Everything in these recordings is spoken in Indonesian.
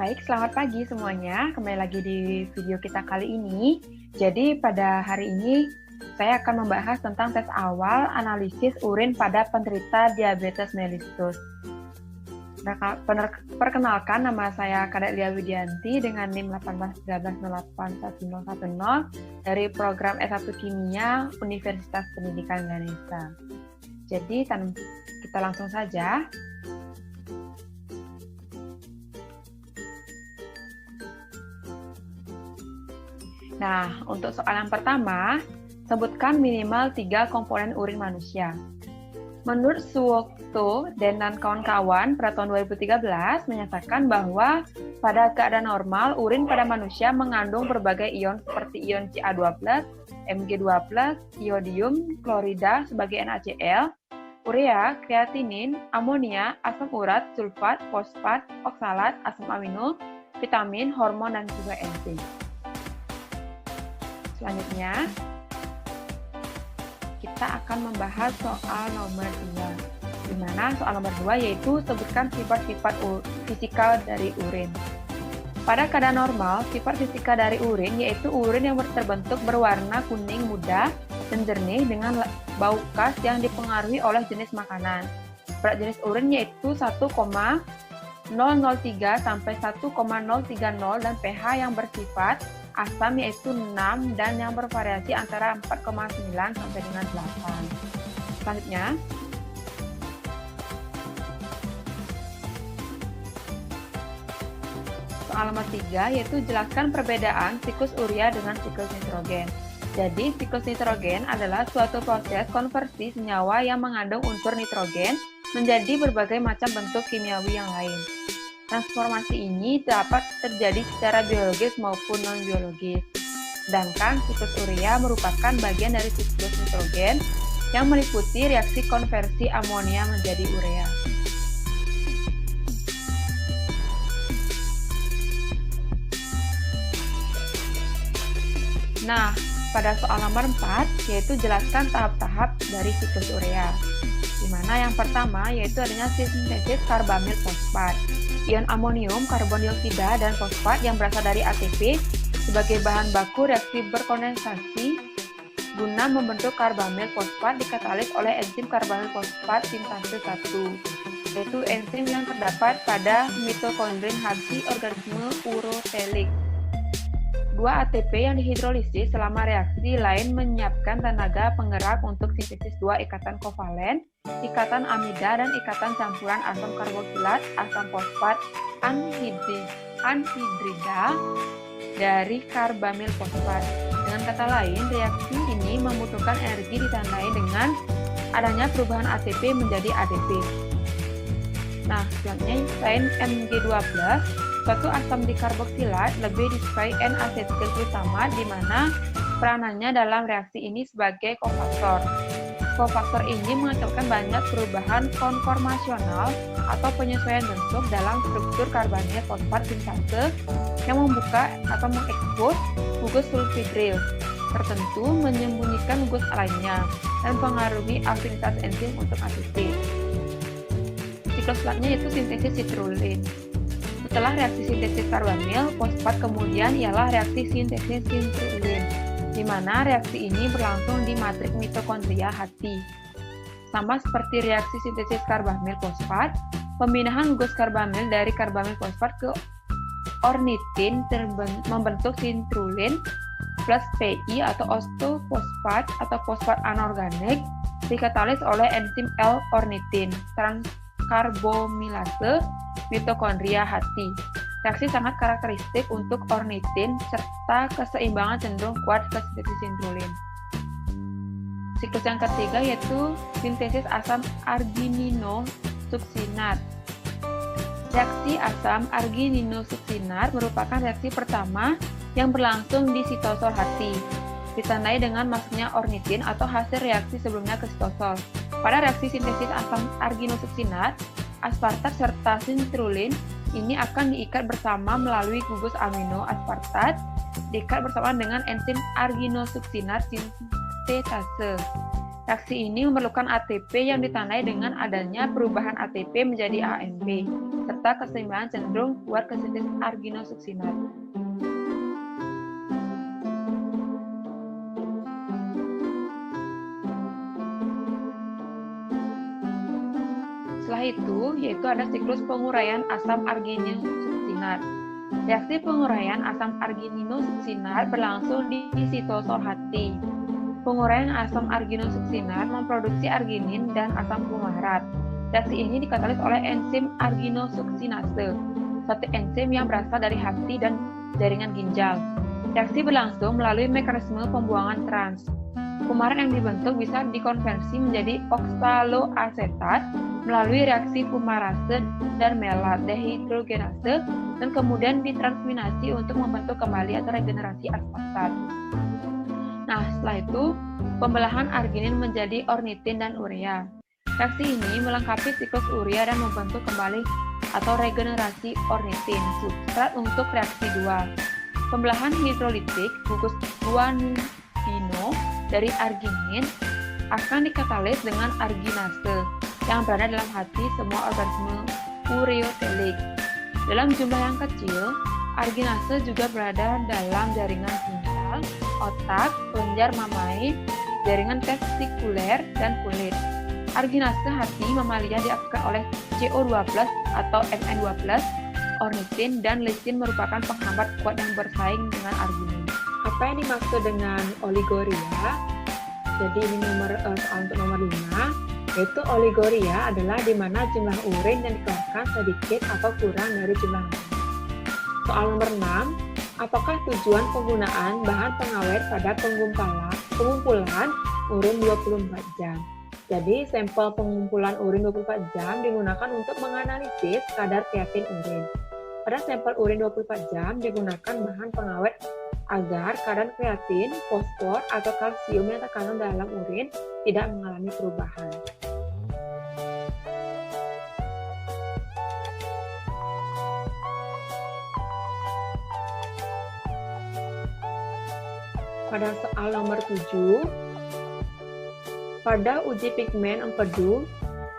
Baik, selamat pagi semuanya. Kembali lagi di video kita kali ini. Jadi pada hari ini saya akan membahas tentang tes awal analisis urin pada penderita diabetes mellitus. Perkenalkan, nama saya Kadek Lia Widianti dengan NIM 181308110 dari program S1 Kimia Universitas Pendidikan Ganesha. Jadi kita langsung saja. Nah, untuk soal yang pertama, sebutkan minimal 3 komponen urin manusia. Menurut Suwokto dan kawan-kawan pada tahun 2013 menyatakan bahwa pada keadaan normal, urin pada manusia mengandung berbagai ion seperti ion Ca2+, Mg2+, iodium, klorida sebagai NaCl, urea, kreatinin, amonia, asam urat, sulfat, fosfat, oksalat, asam amino, vitamin, hormon, dan juga enzim. Selanjutnya, kita akan membahas soal nomor 2. Di mana soal nomor 2 yaitu sebutkan sifat-sifat fisikal dari urin. Pada keadaan normal, sifat fisika dari urin yaitu urin yang terbentuk berwarna kuning muda dan jernih dengan bau khas yang dipengaruhi oleh jenis makanan. Berat jenis urin yaitu 1,003 sampai 1,030 dan pH yang bersifat asam yaitu 6 dan yang bervariasi antara 4,9 sampai dengan 8. Selanjutnya, soal nomor 3 yaitu jelaskan perbedaan siklus urea dengan siklus nitrogen. Jadi, siklus nitrogen adalah suatu proses konversi senyawa yang mengandung unsur nitrogen menjadi berbagai macam bentuk kimiawi yang lain. Transformasi ini dapat terjadi secara biologis maupun non-biologis. Sedangkan siklus urea merupakan bagian dari siklus nitrogen yang meliputi reaksi konversi amonia menjadi urea. Nah, pada soal nomor 4, yaitu jelaskan tahap-tahap dari siklus urea. Di mana yang pertama yaitu adanya sintesis karbamil fosfat. Ion amonium, karbon dioksida, dan fosfat yang berasal dari ATP sebagai bahan baku reaksi berkondensasi guna membentuk karbamil fosfat dikatalis oleh enzim karbamil fosfat sintase 1, yaitu enzim yang terdapat pada mitokondrium hati organisme urotelik. 2 ATP yang dihidrolisis selama reaksi lain menyiapkan tenaga penggerak untuk sintesis 2 ikatan kovalen, ikatan amida, dan ikatan campuran asam karboksilat, asam fosfat, anhidrida dari karbamil fosfat. Dengan kata lain, reaksi ini membutuhkan energi ditandai dengan adanya perubahan ATP menjadi ADP. Nah, selanjutnya selain Mg2+, suatu asam dikarboksilat lebih disukai N-asetil glutamat di mana peranannya dalam reaksi ini sebagai kofaktor. Kofaktor ini mengakibatkan banyak perubahan konformasional atau penyesuaian bentuk dalam struktur karbamil fosfat sintase yang membuka atau mengekspos gugus sulfidril tertentu, menyembunyikan gugus lainnya, dan mempengaruhi afinitas enzim untuk ATP. Siklus selanjutnya yaitu sintesis citrulin. Setelah reaksi sintesis karbamil fosfat kemudian ialah reaksi sintesis citrulin, di mana reaksi ini berlangsung di matriks mitokondria hati. Sama seperti reaksi sintesis karbamil fosfat, pemindahan gugus karbamil dari karbamil fosfat ke ornitin membentuk citrulin plus PI atau ostofosfat atau fosfat anorganik dikatalis oleh enzim L-ornitin transkarbomilase mitokondria hati. Reaksi sangat karakteristik untuk ornitin serta keseimbangan cenderung kuat ke sintesis citrulin. Siklus yang ketiga yaitu sintesis asam argininosuksinat. Reaksi asam argininosuksinat merupakan reaksi pertama yang berlangsung di sitosol hati, ditandai dengan masuknya ornitin atau hasil reaksi sebelumnya ke sitosol. Pada reaksi sintesis asam argininosuksinat, aspartat serta citrulin ini akan diikat bersama melalui gugus amino aspartat, diikat bersama dengan enzim arginosuksinat sintetase. Reaksi ini memerlukan ATP yang ditandai dengan adanya perubahan ATP menjadi AMP, serta keseimbangan cenderung kuat ke sintesis arginosuksinat. Setelah itu, yaitu ada siklus penguraian asam arginosuksinat. Reaksi penguraian asam arginosuksinat berlangsung di sitosol hati. Penguraian asam arginosuksinat memproduksi arginin dan asam fumarat. Reaksi ini dikatalis oleh enzim arginosuksinase, satu enzim yang berasal dari hati dan jaringan ginjal. Reaksi berlangsung melalui mekanisme pembuangan trans. Fumarat yang dibentuk bisa dikonversi menjadi oksaloasetat melalui reaksi fumarase dan melat dehidrogenase dan kemudian ditransminasi untuk membentuk kembali atau regenerasi aspartat. Nah, setelah itu, pembelahan arginin menjadi ornitin dan urea. Reaksi ini melengkapi siklus urea dan membentuk kembali atau regenerasi ornitin, substrat untuk reaksi 2. Pembelahan hidrolitik gugus guanidino dari arginin akan dikatalis dengan arginase yang berada dalam hati semua organisme ureotelik. Dalam jumlah yang kecil, arginase juga berada dalam jaringan ginjal, otak, kelenjar mamae, jaringan testikuler, dan kulit. Arginase hati mamalia diaktifkan oleh CO2+ atau Mn2+, ornitin, dan lisin merupakan penghambat kuat yang bersaing dengan arginin. Apa yang dimaksud dengan oligoria? Jadi ini soal untuk nomor 5, yaitu oligoria adalah di mana jumlah urin yang dikeluarkan sedikit atau kurang dari jumlah normal. Soal nomor 6, apakah tujuan penggunaan bahan pengawet pada pengumpulan urin 24 jam? Jadi, sampel pengumpulan urin 24 jam digunakan untuk menganalisis kadar kreatin urin. Pada sampel urin 24 jam digunakan bahan pengawet agar kadar kreatin, fosfor, atau kalsium yang terkandung dalam urin tidak mengalami perubahan. Pada soal nomor 7, pada uji pigmen empedu,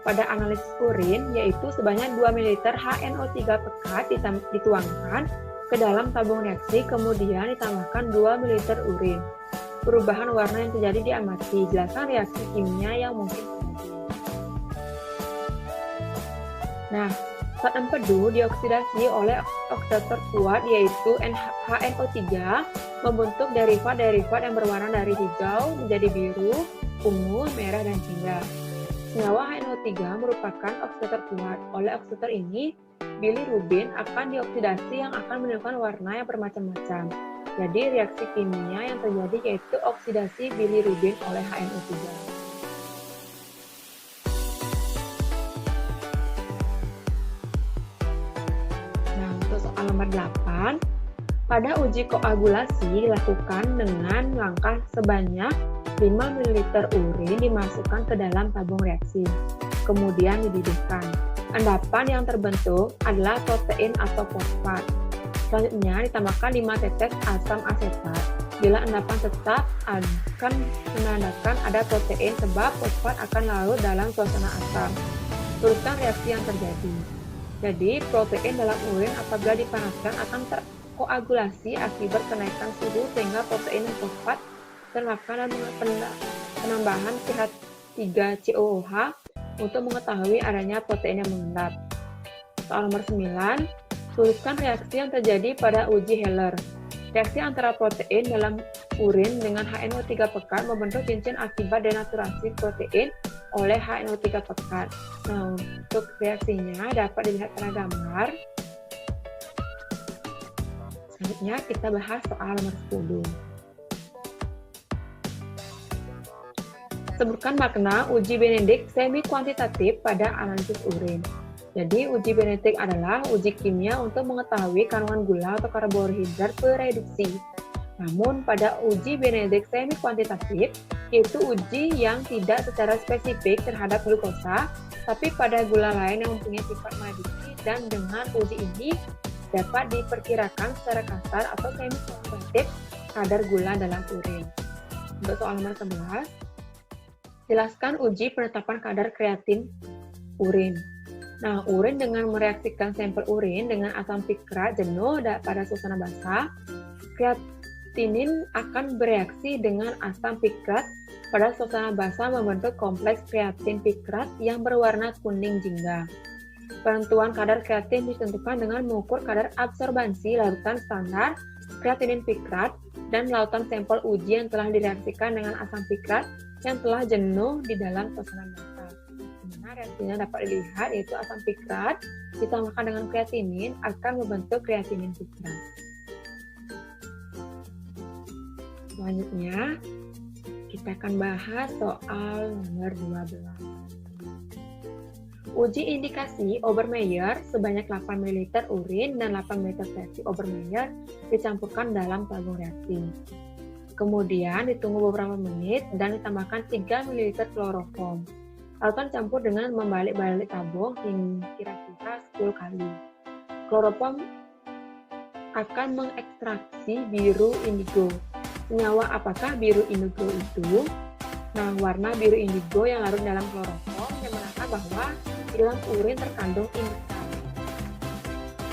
pada analisis urin, yaitu sebanyak 2 ml HNO3 pekat dituangkan ke dalam tabung reaksi, kemudian ditambahkan 2 ml urin. Perubahan warna yang terjadi diamati. Jelaskan reaksi kimia yang mungkin terjadi. Nah, saat empedu dioksidasi oleh oksidator kuat, yaitu HNO3, membentuk derivat-derivat yang berwarna dari hijau menjadi biru, ungu, merah, dan jingga. Senyawa HNO3 merupakan oksidator kuat. Oleh oksidator ini, bilirubin akan dioksidasi yang akan menimbulkan warna yang bermacam-macam. Jadi, reaksi kimia yang terjadi yaitu oksidasi bilirubin oleh HNO3. Nah, untuk soal nomor 8, pada uji koagulasi dilakukan dengan langkah sebanyak 5 ml urin dimasukkan ke dalam tabung reaksi, kemudian dididihkan. Endapan yang terbentuk adalah protein atau fosfat. Selanjutnya ditambahkan 5 tetes asam asetat. Bila endapan tetap akan menandakan ada protein sebab fosfat akan larut dalam suasana asam. Teruskan reaksi yang terjadi. Jadi, protein dalam urin apabila dipanaskan akan terkoagulasi akibat kenaikan suhu sehingga protein dan fosfat termakan dan penambahan pH3COOH untuk mengetahui adanya protein yang mengendap. Soal nomor 9, tuliskan reaksi yang terjadi pada uji Heller. Reaksi antara protein dalam urin dengan HNO3 pekat membentuk cincin akibat denaturasi protein oleh HNO3 pekat. Nah, untuk reaksinya dapat dilihat pada gambar. Selanjutnya kita bahas soal nomor 10. Sebutkan makna uji Benedict semi-kuantitatif pada analisis urin. Jadi, uji Benedict adalah uji kimia untuk mengetahui kandungan gula atau karbohidrat bereduksi. Namun, pada uji Benedict semi-kuantitatif, yaitu uji yang tidak secara spesifik terhadap glukosa, tapi pada gula lain yang mempunyai sifat mereduksi, dan dengan uji ini dapat diperkirakan secara kasar atau semi-kuantitatif kadar gula dalam urin. Untuk soal nomor 11, Jelaskan uji penetapan kadar kreatin urin. Nah, urin dengan mereaksikan sampel urin dengan asam pikrat jenuh pada suasana basah, kreatinin akan bereaksi dengan asam pikrat pada suasana basah membentuk kompleks kreatin pikrat yang berwarna kuning jingga. Penentuan kadar kreatin ditentukan dengan mengukur kadar absorbansi lautan standar kreatinin pikrat dan lautan sampel uji yang telah direaksikan dengan asam pikrat yang telah jenuh di dalam suasana basah. Dimana reaksinya dapat dilihat yaitu asam pikrat ditambahkan dengan kreatinin akan membentuk kreatinin pikrat. Selanjutnya, kita akan bahas soal nomor 12. Uji indikasi Obermeyer sebanyak 8 ml urin dan 8 ml reaksi Obermeyer dicampurkan dalam tabung reaksi. Kemudian ditunggu beberapa menit dan ditambahkan 3 ml kloroform. Lakukan campur dengan membalik-balik tabung hingga kira-kira 10 kali. Kloroform akan mengekstraksi biru indigo. Senyawa apakah biru indigo itu? Nah, warna biru indigo yang larut dalam kloroform yang menandakan bahwa di dalam urin terkandung indigo.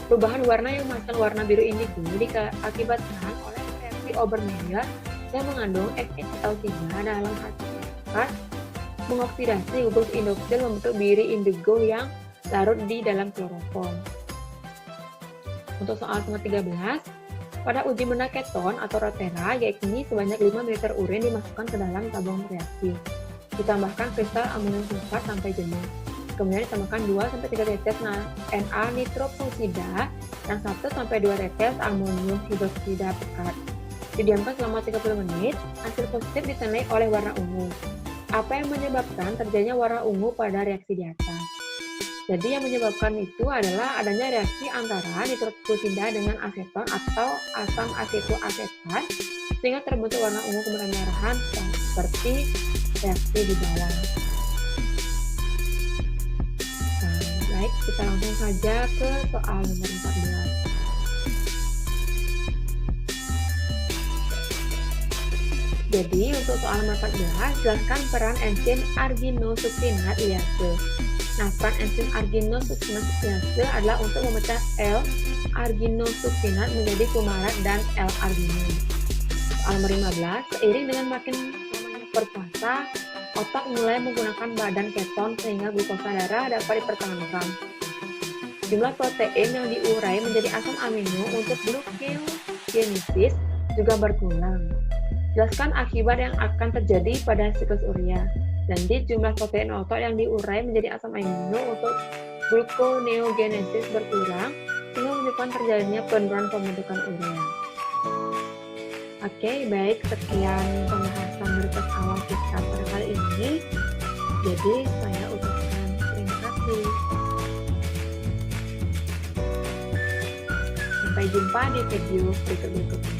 Perubahan warna yang menghasilkan warna biru indigo diakibatkan oleh reaksi Obermeyer yang mengandung FeCl3 dalam hasil mengoksidasi gugus indoksil membentuk biru indigo yang larut di dalam kloroform. Untuk soal nomor 13, pada uji benda keton atau rotera, yakni sebanyak 5 ml urin dimasukkan ke dalam tabung reaksi. Ditambahkan kristal amonium sulfat sampai jenuh. Kemudian ditambahkan 2-3 tetes Na nitroposida dan 1-2 tetes amonium hidroksida pekat. Didiamkan selama 30 menit, hasil positif ditandai oleh warna ungu. Apa yang menyebabkan terjadinya warna ungu pada reaksi di atas? Jadi yang menyebabkan itu adalah adanya reaksi antara nitroposida dengan aseton atau asam asetoasetat sehingga terbentuk warna ungu kemerahan seperti reaksi di bawah. Nah, baik, kita langsung saja ke soal nomor 14. Jadi untuk soal nomor 14, jelaskan peran enzim arginosuksinat liase. Nah, peran enzim arginosuksinat liase adalah untuk memecah L-arginosuksinat menjadi fumarat dan L-arginine. Soal nomor 15, seiring dengan makin lamanya berpuasa, otak mulai menggunakan badan keton sehingga glukosa darah dapat dipertahankan. Jumlah protein yang diurai menjadi asam amino untuk glucogenesis juga berkurang. Jelaskan akibat yang akan terjadi pada siklus urea. Jadi jumlah protein otot yang diurai menjadi asam amino untuk gluconeogenesis berkurang sehingga menyebabkan terjadinya penurunan pembentukan urea. Oke, baik, sekian pembahasan dari tes awal kita pada kali ini. Jadi saya ucapkan terima kasih. Sampai jumpa di video berikut-berikutnya.